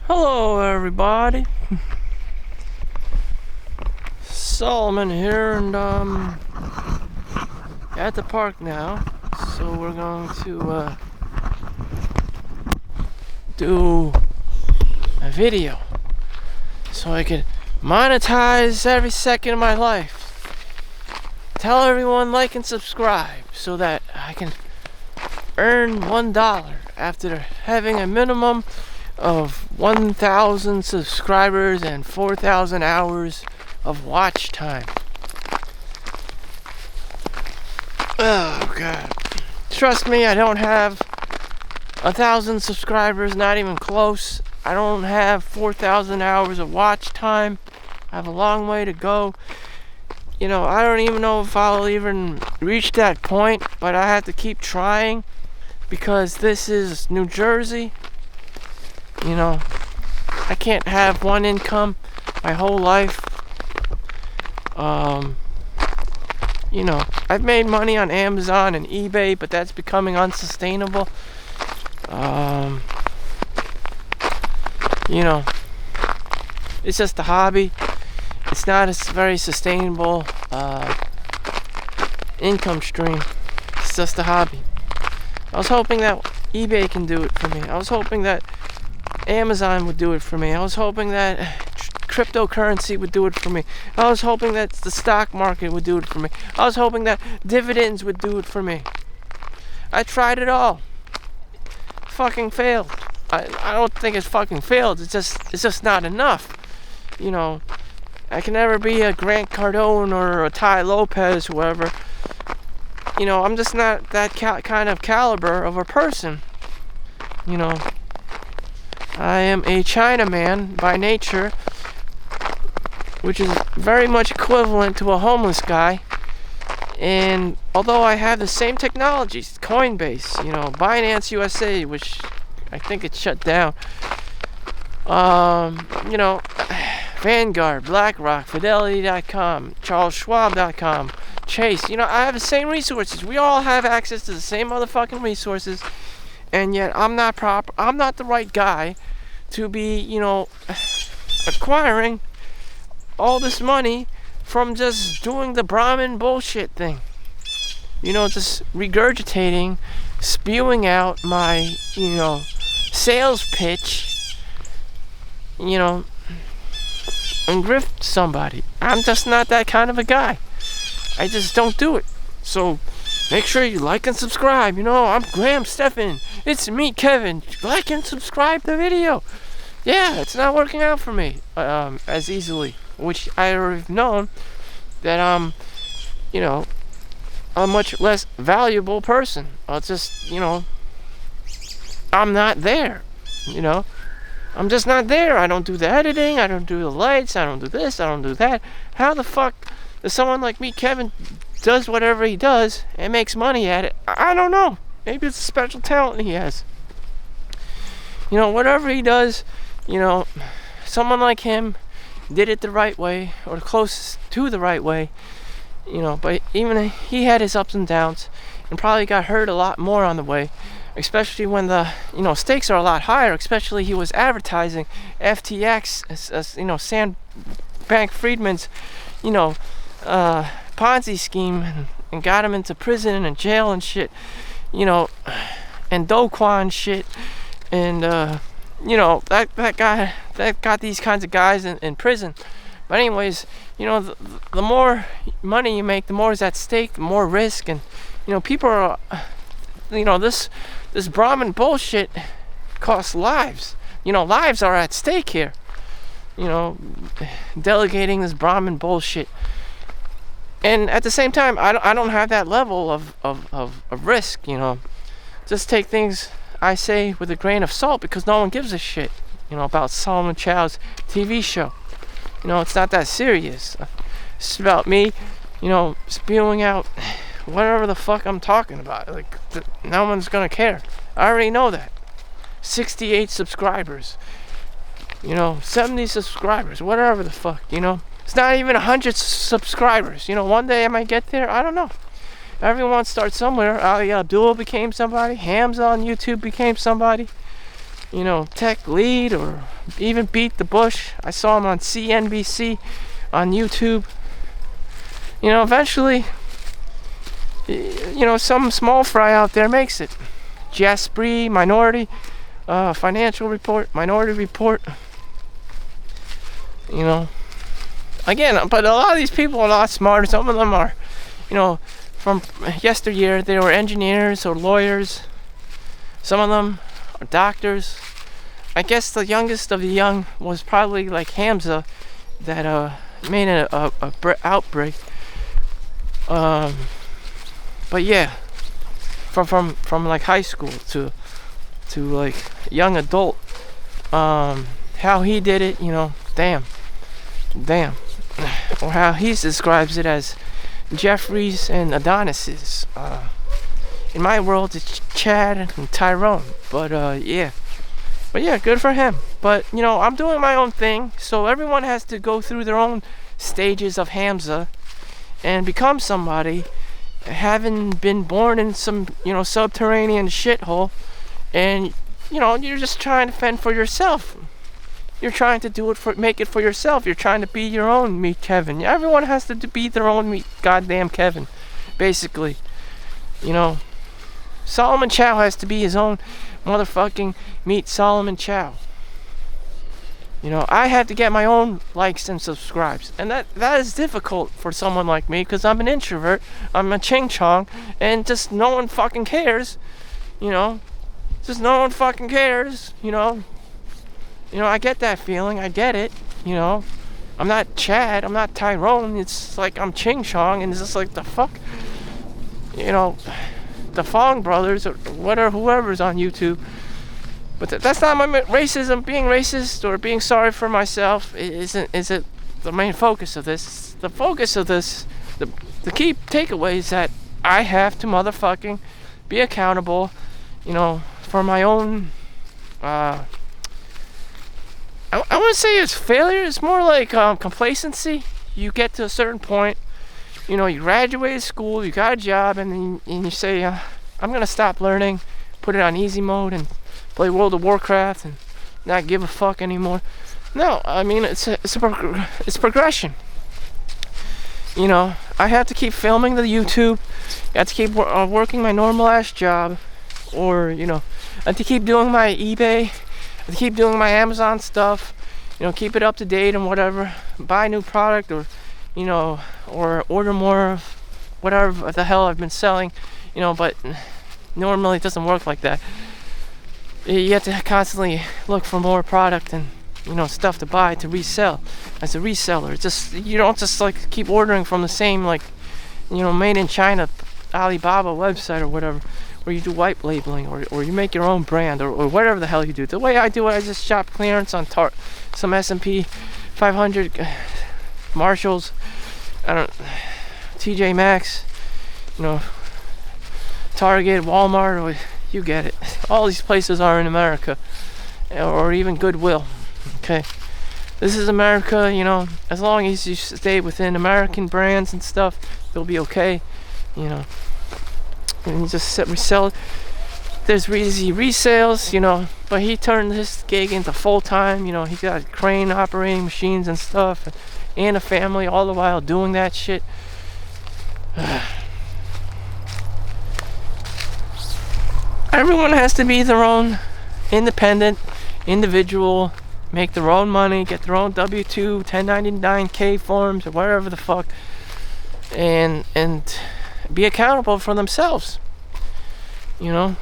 Hello everybody, Solomon here, and at the park now, so we're going to do a video so I can monetize every second of my life. Tell everyone like and subscribe so that I can earn $1 after having a minimum of 1,000 subscribers and 4,000 hours of watch time. Oh God. Trust me, I don't have 1,000 subscribers, not even close. I don't have 4,000 hours of watch time. I have a long way to go. You know, I don't even know if I'll even reach that point, but I have to keep trying because this is New Jersey. You know, I can't have one income my whole life. You know, I've made money on Amazon and eBay, but that's becoming unsustainable. You know, it's just a hobby. It's not a very sustainable income stream. It's just a hobby. I was hoping that eBay can do it for me. I was hoping that Amazon would do it for me. I was hoping that cryptocurrency would do it for me. I was hoping that the stock market would do it for me. I was hoping that dividends would do it for me. I tried it all. Fucking failed. I don't think it's fucking failed. It's just not enough. You know, I can never be a Grant Cardone or a Ty Lopez, whoever. You know, I'm just not that kind of caliber of a person. You know, I am a Chinaman by nature, which is very much equivalent to a homeless guy. And although I have the same technologies, Coinbase, you know, Binance USA, which I think it's shut down, you know, Vanguard, BlackRock, Fidelity.com, CharlesSchwab.com, Chase, you know, I have the same resources. We all have access to the same motherfucking resources. And yet I'm not the right guy to be, you know, acquiring all this money from just doing the Brahmin bullshit thing. You know, just regurgitating, spewing out my, you know, sales pitch, you know, and grift somebody. I'm just not that kind of a guy. I just don't do it. So make sure you like and subscribe. You know, I'm Graham Stephan. It's me, Kevin. Like and subscribe the video. Yeah, it's not working out for me as easily, which I have known that I'm, you know, a much less valuable person. I'll just, you know, I'm not there. You know, I'm just not there. I don't do the editing. I don't do the lights. I don't do this. I don't do that. How the fuck does someone like me, Kevin, does whatever he does and makes money at it? I don't know. Maybe it's a special talent he has. You know, whatever he does, you know, someone like him did it the right way, or closest to the right way, you know, but even he had his ups and downs and probably got hurt a lot more on the way, especially when the, you know, stakes are a lot higher, especially he was advertising FTX, as you know, Sam Bankman-Friedman's, you know, Ponzi scheme, and got him into prison and jail and shit, you know, and Do Kwon shit, and you know, that guy that got these kinds of guys in prison. But anyways, you know, the more money you make, the more is at stake, the more risk, and you know, people are, you know, this Brahmin bullshit costs lives. You know, lives are at stake here. You know, delegating this Brahmin bullshit. And at the same time, I don't have that level of risk, you know. Just take things I say with a grain of salt because no one gives a shit, you know, about Solomon Chau's TV show. You know, it's not that serious. It's about me, you know, spewing out whatever the fuck I'm talking about. Like, no one's gonna care. I already know that. 68 subscribers. You know, 70 subscribers, whatever the fuck, you know. It's not even 100 subscribers. You know, one day I might get there. I don't know. Everyone starts somewhere. Abdul became somebody. Hamza on YouTube became somebody. You know, Tech Lead or even beat the Bush. I saw him on CNBC, on YouTube. You know, eventually, you know, some small fry out there makes it. Jasper, Minority, Financial Report, Minority Report. You know, again, but a lot of these people are a lot smarter. Some of them are, you know, from yesteryear, they were engineers or lawyers. Some of them are doctors. I guess the youngest of the young was probably like Hamza, that made an outbreak. But yeah, from like high school to like young adult, how he did it, you know, damn, or how he describes it as Jeffries and Adonises. In my world, it's Chad and Tyrone. But yeah, good for him. But you know, I'm doing my own thing, so everyone has to go through their own stages of Hamza and become somebody, having been born in some, you know, subterranean shithole, and you know, you're just trying to fend for yourself. You're trying to make it for yourself. You're trying to be your own Meet Kevin. Everyone has to be their own Meet goddamn Kevin, basically. You know, Solomon Chau has to be his own motherfucking Meet Solomon Chau. You know, I have to get my own likes and subscribes, and that is difficult for someone like me, because I'm an introvert. I'm a ching chong, and just no one fucking cares. You know, just no one fucking cares. You know, I get that feeling. I get it. You know, I'm not Chad. I'm not Tyrone. It's like I'm ching chong, and it's just like the fuck. You know, the Fong brothers or whatever, whoever's on YouTube. But that's not my racism. Being racist or being sorry for myself isn't the main focus of this. The focus of this, the key takeaway is that I have to motherfucking be accountable, you know, for my own. I wouldn't say it's failure. It's more like complacency. You get to a certain point, you know, you graduated school, you got a job, and you say, I'm gonna stop learning, put it on easy mode, and play World of Warcraft and not give a fuck anymore. No, I mean, it's progression. You know, I have to keep filming the YouTube. I have to keep working my normal ass job, or you know, I have to keep doing my eBay. I have to keep doing my Amazon stuff. You know, keep it up to date and whatever. Buy new product, or you know, or order more of whatever the hell I've been selling. You know, but normally it doesn't work like that. You have to constantly look for more product and, you know, stuff to buy to resell as a reseller. It's just, you don't just like keep ordering from the same, like, you know, made in China Alibaba website or whatever, where you do white labeling, or you make your own brand, or whatever the hell you do. The way I do it, I just shop clearance on some S&P 500, Marshalls, TJ Maxx, you know, Target, Walmart, or you get it. All these places are in America, or even Goodwill. Okay, this is America. You know, as long as you stay within American brands and stuff, you'll be okay. You know, and you just resell it. There's easy resales, you know, but he turned this gig into full time. You know, he got crane operating machines and stuff, and a family, all the while doing that shit. Everyone has to be their own independent individual, make their own money, get their own W-2, 1099K forms, or whatever the fuck, and be accountable for themselves. You know,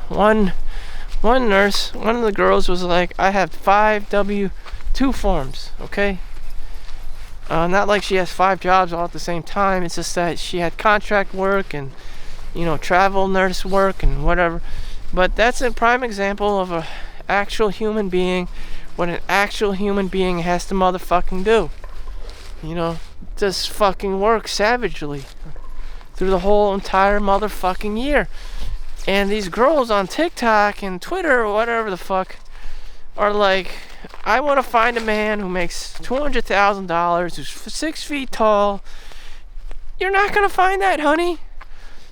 one nurse, one of the girls was like, I have 5 W-2 forms, okay? Not like she has 5 jobs all at the same time. It's just that she had contract work and, you know, travel nurse work and whatever. But that's a prime example of a actual human being, what an actual human being has to motherfucking do. You know, just fucking work savagely through the whole entire motherfucking year. And these girls on TikTok and Twitter or whatever the fuck are like, I want to find a man who makes $200,000, who's 6 feet tall. You're not gonna find that, honey.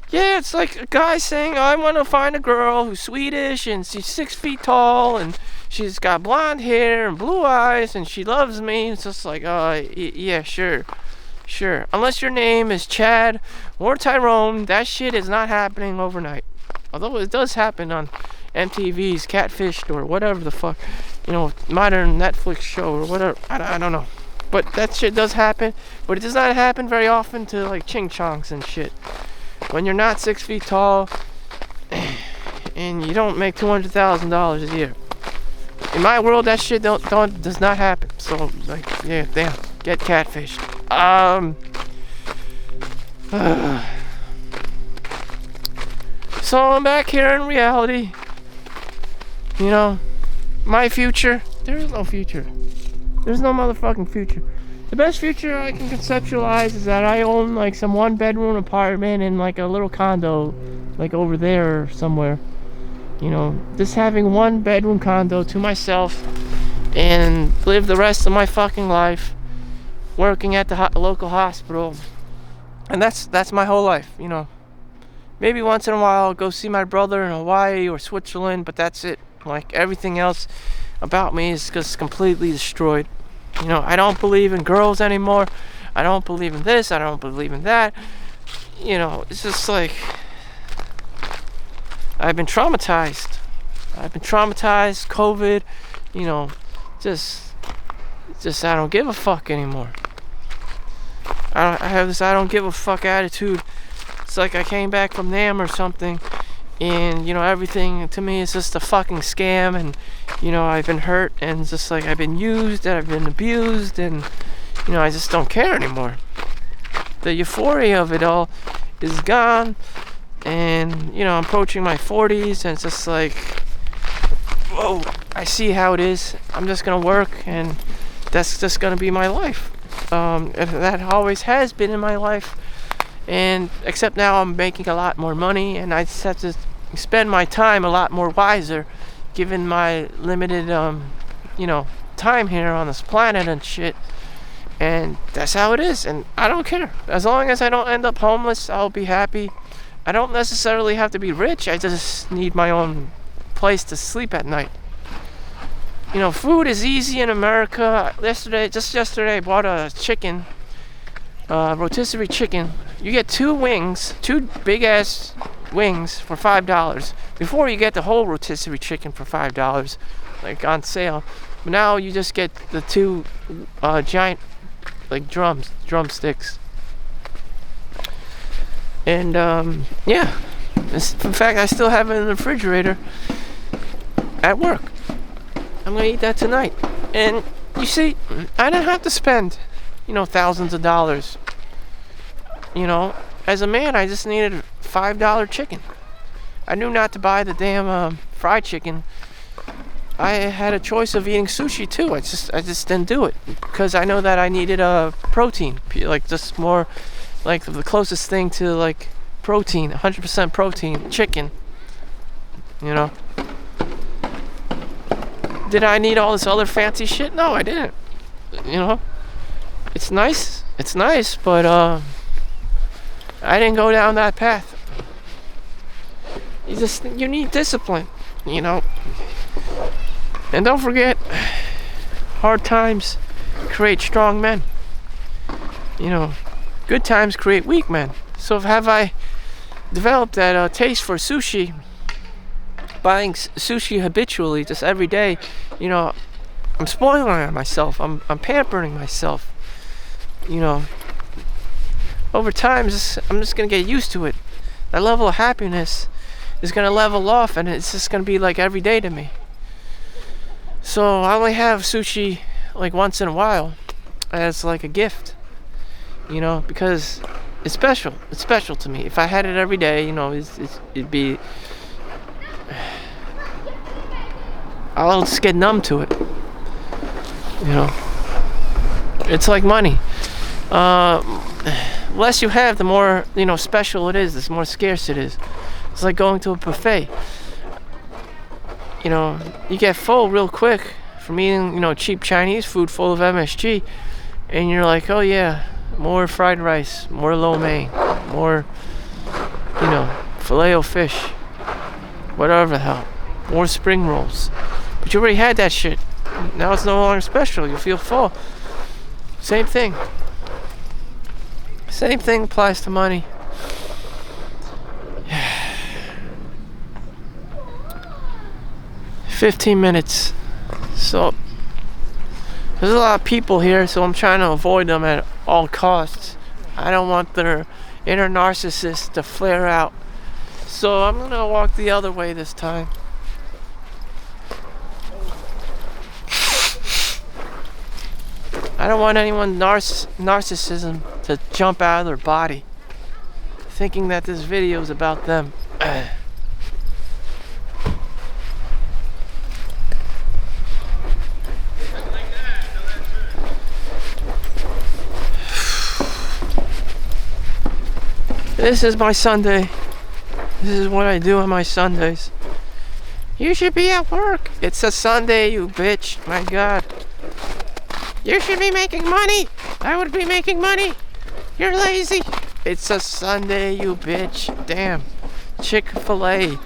Yeah, it's like a guy saying, I want to find a girl who's Swedish and she's 6 feet tall and she's got blonde hair and blue eyes and she loves me. It's just like, yeah, sure. Unless your name is Chad or Tyrone, that shit is not happening overnight. Although it does happen on MTV's Catfished or whatever the fuck, modern Netflix show or whatever. I don't know. But that shit does happen. But it does not happen very often to like ching chongs and shit. When you're not 6 feet tall and you don't make $200,000 a year. In my world, that shit does not happen. So like, yeah, damn, get catfished. So I'm back here in reality. My future. There is no future. There's no motherfucking future. The best future I can conceptualize is that I own like some 1-bedroom apartment in like a little condo, like over there or somewhere. Just having 1-bedroom condo to myself and live the rest of my fucking life working at the local hospital. And that's my whole life, Maybe once in a while I'll go see my brother in Hawaii or Switzerland, but that's it. Like everything else about me is just completely destroyed. I don't believe in girls anymore. I don't believe in this. I don't believe in that. It's just like I've been traumatized. COVID, just I don't give a fuck anymore. I have this I don't give a fuck attitude. It's like I came back from Nam or something, and everything to me is just a fucking scam, and I've been hurt, and it's just like I've been used and I've been abused, and I just don't care anymore. The euphoria of it all is gone, and I'm approaching my 40s, and it's just like, whoa, I see how it is. I'm just gonna work, and that's just gonna be my life. And that always has been in my life, and except now I'm making a lot more money, and I just have to spend my time a lot more wiser, given my limited time here on this planet and shit. And that's how it is, and I don't care. As long as I don't end up homeless, I'll be happy. I don't necessarily have to be rich. I just need my own place to sleep at night. Food is easy in America. Just yesterday I bought a chicken, rotisserie chicken. You get 2 wings, 2 big ass wings for $5. Before you get the whole rotisserie chicken for $5, like on sale. But now you just get the 2 giant like drumsticks. And yeah. In fact, I still have it in the refrigerator at work. I'm gonna eat that tonight. And you see, I didn't have to spend, thousands of dollars. As a man, I just needed a $5 chicken. I knew not to buy the damn fried chicken. I had a choice of eating sushi too. I just didn't do it because I know that I needed protein, like just more, like the closest thing to like protein, 100% protein, chicken. Did I need all this other fancy shit? No, I didn't. It's nice, but I didn't go down that path. You need discipline, And don't forget, hard times create strong men. Good times create weak men. So have I developed that taste for sushi, buying sushi habitually, just every day, I'm spoiling myself. I'm pampering myself. Over time, I'm just gonna get used to it. That level of happiness is gonna level off, and it's just gonna be like every day to me. So I only have sushi like once in a while as like a gift, because it's special. It's special to me. If I had it every day, it'd be. I'll just get numb to it. It's like money. Less you have, the more special it is. The more scarce it is. It's like going to a buffet. You get full real quick from eating, cheap Chinese food full of MSG, and you're like, oh yeah, more fried rice, more lo mein, more, filet-o-fish, whatever the hell, more spring rolls. But you already had that shit. Now it's no longer special. You feel full. Same thing. Same thing applies to money. 15 minutes. So there's a lot of people here, so I'm trying to avoid them at all costs. I don't want their inner narcissist to flare out. So I'm gonna walk the other way this time. I don't want anyone's narcissism to jump out of their body, thinking that this video is about them. This is my Sunday. This is what I do on my Sundays. You should be at work. It's a Sunday, you bitch. My God. You should be making money. I would be making money. You're lazy. It's a Sunday, you bitch. Damn. Chick-fil-A.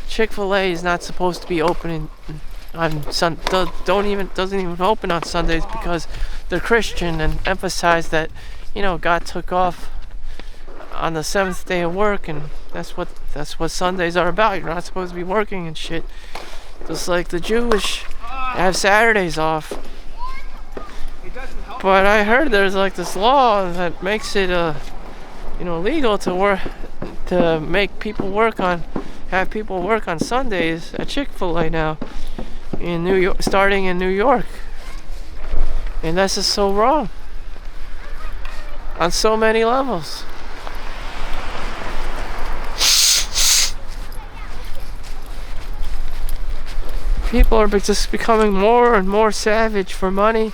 Chick-fil-A is not supposed to be opening on doesn't even open on Sundays because they're Christian and emphasize that, God took off on the 7th day of work, and that's what Sundays are about. You're not supposed to be working and shit. Just like the Jewish have Saturdays off. But I heard there's like this law that makes it legal to make people have people work on Sundays at Chick-fil-A now in New York, starting in New York. And this is so wrong on so many levels. People are just becoming more and more savage for money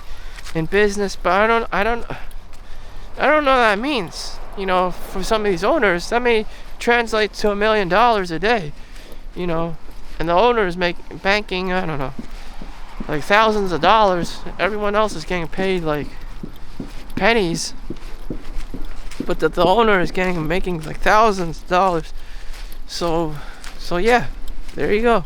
and business, but I don't know what that means. For some of these owners, that may translate to $1 million a day. And the owners banking, I don't know, like thousands of dollars. Everyone else is getting paid like pennies, but the owner is making like thousands of dollars. So yeah, there you go.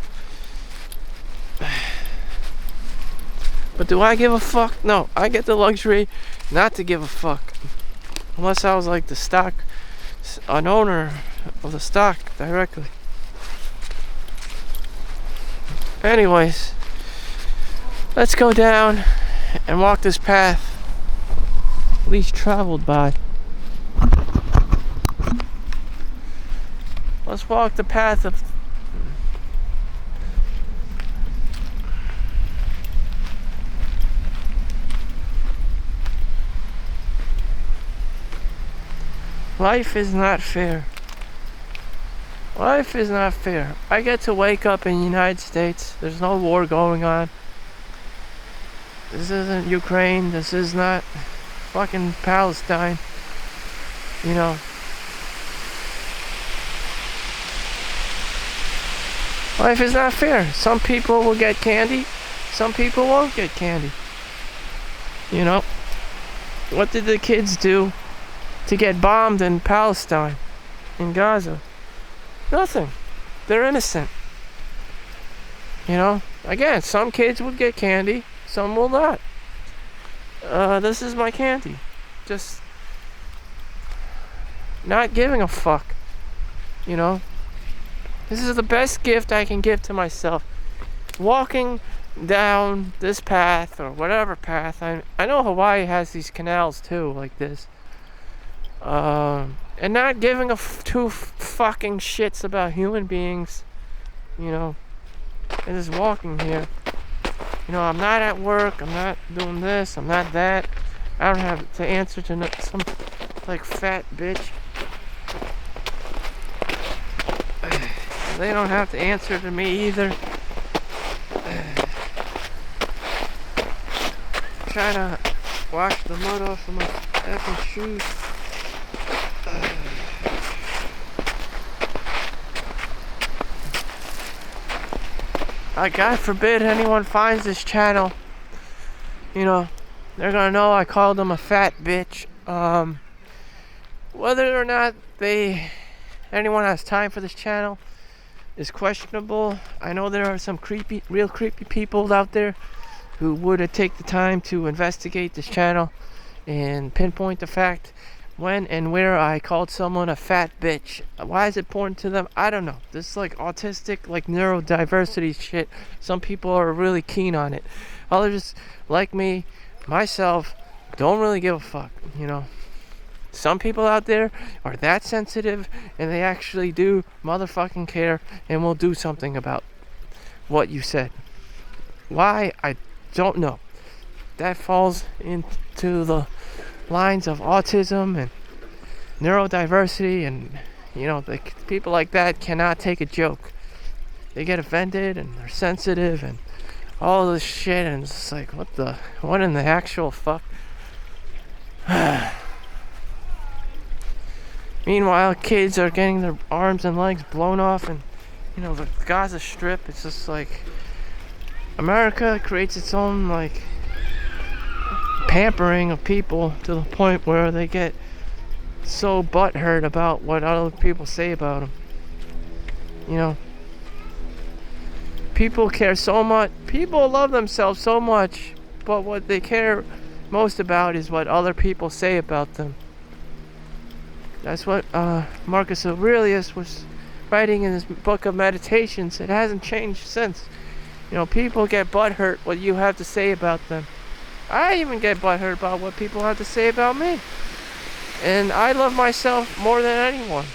But do I give a fuck? No, I get the luxury not to give a fuck. Unless I was like an owner of the stock directly. Anyways, let's go down and walk this path least traveled by. Let's walk the path of life is not fair. Life is not fair. I get to wake up in the United States. There's no war going on. This isn't Ukraine. This is not fucking Palestine. Life is not fair. Some people will get candy. Some people won't get candy. What did the kids do to get bombed in Palestine, in Gaza? Nothing. They're innocent. Again, some kids would get candy, some will not. This is my candy. Just not giving a fuck. This is the best gift I can give to myself. Walking down this path or whatever path. I know Hawaii has these canals too, like this. And not giving two fucking shits about human beings, and just walking here. I'm not at work, I'm not doing this, I'm not that. I don't have to answer to some like fat bitch. They don't have to answer to me either. Trying to wash the mud off of my effing shoes. God forbid anyone finds this channel, they're gonna know I called them a fat bitch. Whether or not anyone has time for this channel, is questionable. I know there are some real creepy people out there who would take the time to investigate this channel and pinpoint the fact when and where I called someone a fat bitch. Why is it important to them? I don't know. This is like autistic, like neurodiversity shit. Some people are really keen on it. Others, like me, myself, don't really give a fuck, you know. Some people out there are that sensitive and they actually do motherfucking care and will do something about what you said. Why? I don't know. That falls into the lines of autism and neurodiversity, and you know, the people like that cannot take a joke. They get offended and they're sensitive and all this shit, and it's like, what in the actual fuck? Meanwhile, kids are getting their arms and legs blown off, and you know, the Gaza Strip, it's just like America creates its own like pampering of people to the point where they get so butthurt about what other people say about them. You know, people care so much. People love themselves so much, but what they care most about is what other people say about them. That's what Marcus Aurelius was writing in his book of Meditations. It hasn't changed since. You know, people get butthurt what you have to say about them. I even get butthurt about what people have to say about me. And I love myself more than anyone.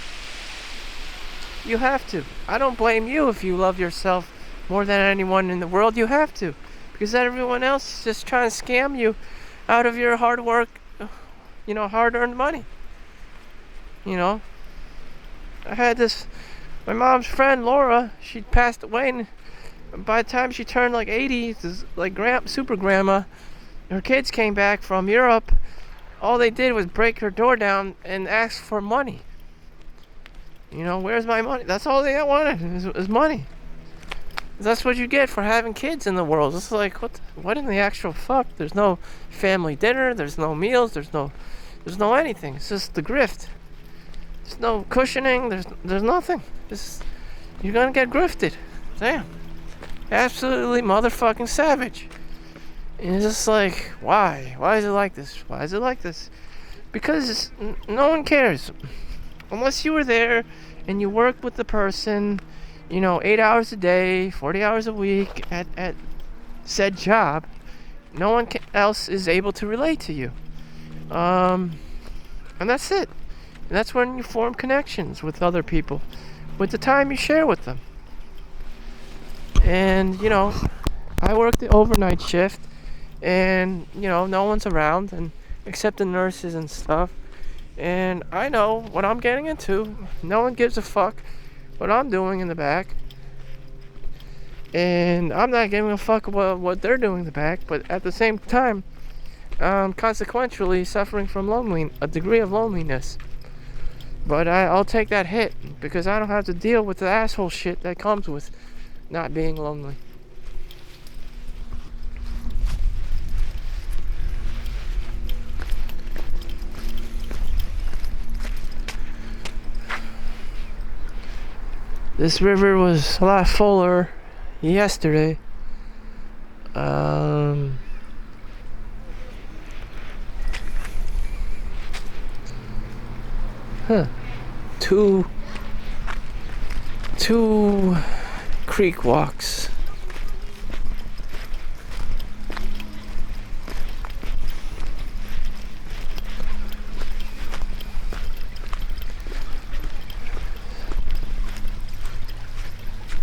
You have to. I don't blame you if you love yourself more than anyone in the world. You have to. Because everyone else is just trying to scam you out of your hard work, you know, hard-earned money. You know, I had my mom's friend Laura, she passed away, and by the time she turned like 80, this like super grandma, her kids came back from Europe. All they did was break her door down and ask for money. You know, where's my money? That's all they wanted is money. That's what you get for having kids in the world. It's like, what in the actual fuck? There's no family dinner, there's no meals, there's no anything. It's just the grift. There's no cushioning. There's nothing. You're gonna get grifted. Damn. Absolutely motherfucking savage. And it's just like, why? Why is it like this? Why is it like this? Because no one cares. Unless you were there and you worked with the person, you know, 8 hours a day, 40 hours a week at said job, no one else is able to relate to you. And that's it. And that's when you form connections with other people, with the time you share with them. And, you know, I work the overnight shift, and, you know, no one's around, and except the nurses and stuff. And I know what I'm getting into. No one gives a fuck what I'm doing in the back. And I'm not giving a fuck about what they're doing in the back, but at the same time, consequentially suffering from a degree of loneliness. But I'll take that hit because I don't have to deal with the asshole shit that comes with not being lonely. This river was a lot fuller yesterday. Two creek walks.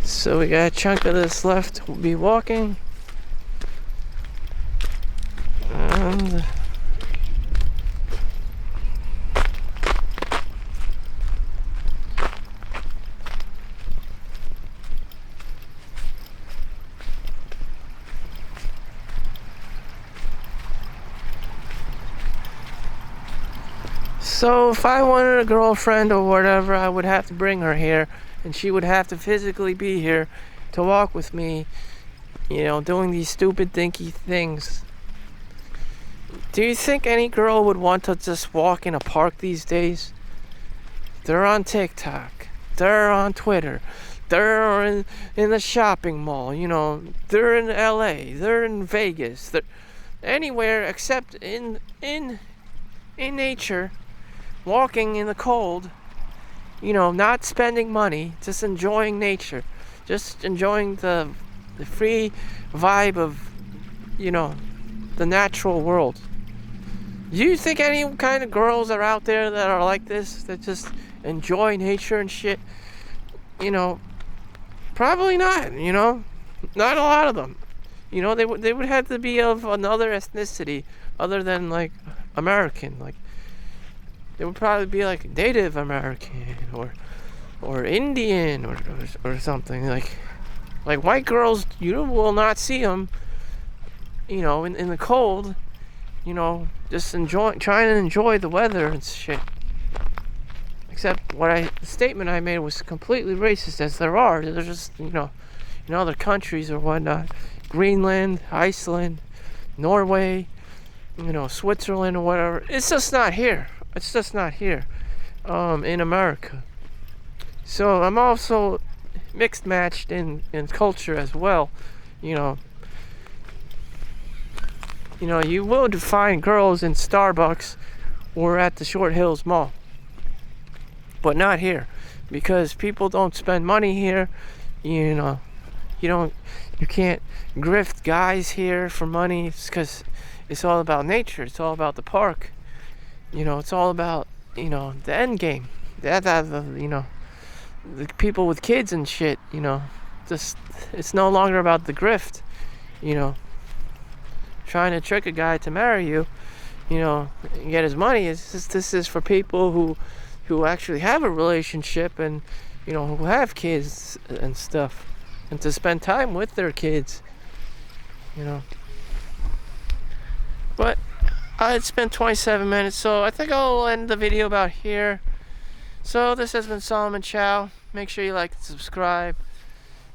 So we got a chunk of this left. We'll be walking. And so if I wanted a girlfriend or whatever, I would have to bring her here, and she would have to physically be here to walk with me, you know, doing these stupid dinky things. Do you think any girl would want to just walk in a park these days? They're on TikTok, they're on Twitter, They're in the shopping mall, they're in LA, they're in Vegas, they're anywhere except in nature, walking in the cold, not spending money, just enjoying nature, just enjoying the free vibe of, the natural world. Do you think any kind of girls are out there that are like this, that just enjoy nature and shit? Probably not, not a lot of them. They would have to be of another ethnicity other than like American. Like they would probably be like Native American or Indian or something. Like white girls, you will not see them, in the cold, just trying to enjoy the weather and shit. Except the statement I made was completely racist, as there's just, in other countries or whatnot, Greenland, Iceland, Norway, Switzerland or whatever. It's just not here. In America. So I'm also mixed matched in culture as well. You will find girls in Starbucks or at the Short Hills Mall. But not here, because people don't spend money here. You can't grift guys here for money. It's because it's all about nature. It's all about the park. It's all about the end game. The people with kids and shit. Just it's no longer about the grift. Trying to trick a guy to marry you. And get his money. This is for people who actually have a relationship and who have kids and stuff, and to spend time with their kids. But it's been 27 minutes, so I think I'll end the video about here. So this has been Solomon Chau. Make sure you like and subscribe.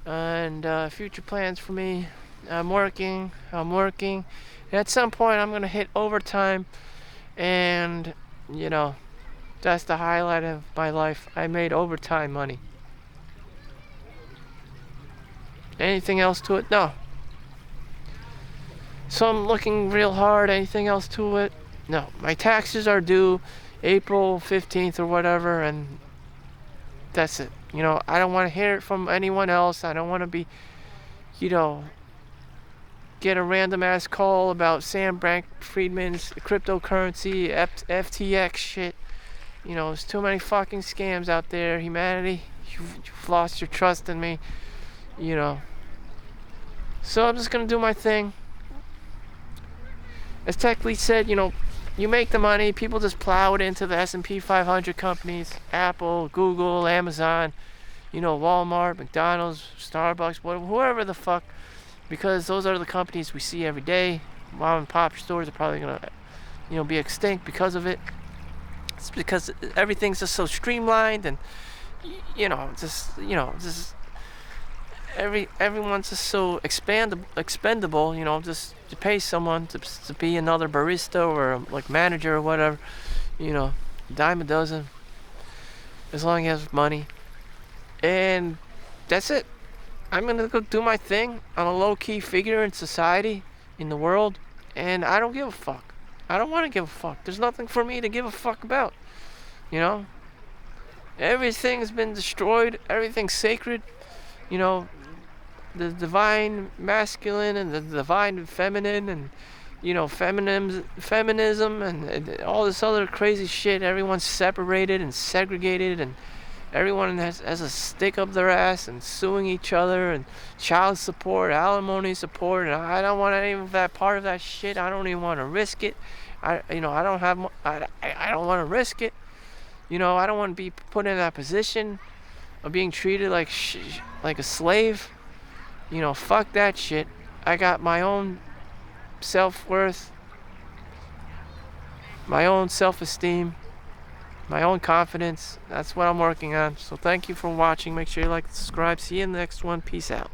And future plans for me, I'm working. And at some point I'm gonna hit overtime, and that's the highlight of my life. I made overtime money. Anything else to it? No. So I'm looking real hard. Anything else to it? No. My taxes are due April 15th or whatever, and that's it. I don't want to hear it from anyone else. I don't want to be, get a random ass call about Sam Bankman-Friedman's cryptocurrency, FTX shit. There's too many fucking scams out there. Humanity, you've lost your trust in me. So I'm just gonna do my thing. As Tech Lee said, you make the money, people just plow it into the S&P 500 companies, Apple, Google, Amazon, Walmart, McDonald's, Starbucks, whoever the fuck, because those are the companies we see every day. Mom and pop stores are probably gonna, be extinct because of it. It's because everything's just so streamlined, and everyone's just so expendable. Just to pay someone to be another barista or like manager or whatever, dime a dozen, as long as he has money. And that's it. I'm gonna go do my thing. I'm a low-key figure in society, in the world, and I don't give a fuck. I don't want to give a fuck. There's nothing for me to give a fuck about. Everything's been destroyed. Everything's sacred. The divine masculine and the divine feminine, and feminism and all this other crazy shit. Everyone's separated and segregated, and everyone has a stick up their ass and suing each other, and child support, alimony support, and I don't want any of that part of that shit. I don't even want to risk it. I don't want to risk it. I don't want to be put in that position of being treated like a slave. Fuck that shit. I got my own self-worth, my own self-esteem, my own confidence. That's what I'm working on. So thank you for watching. Make sure you like and subscribe. See you in the next one. Peace out.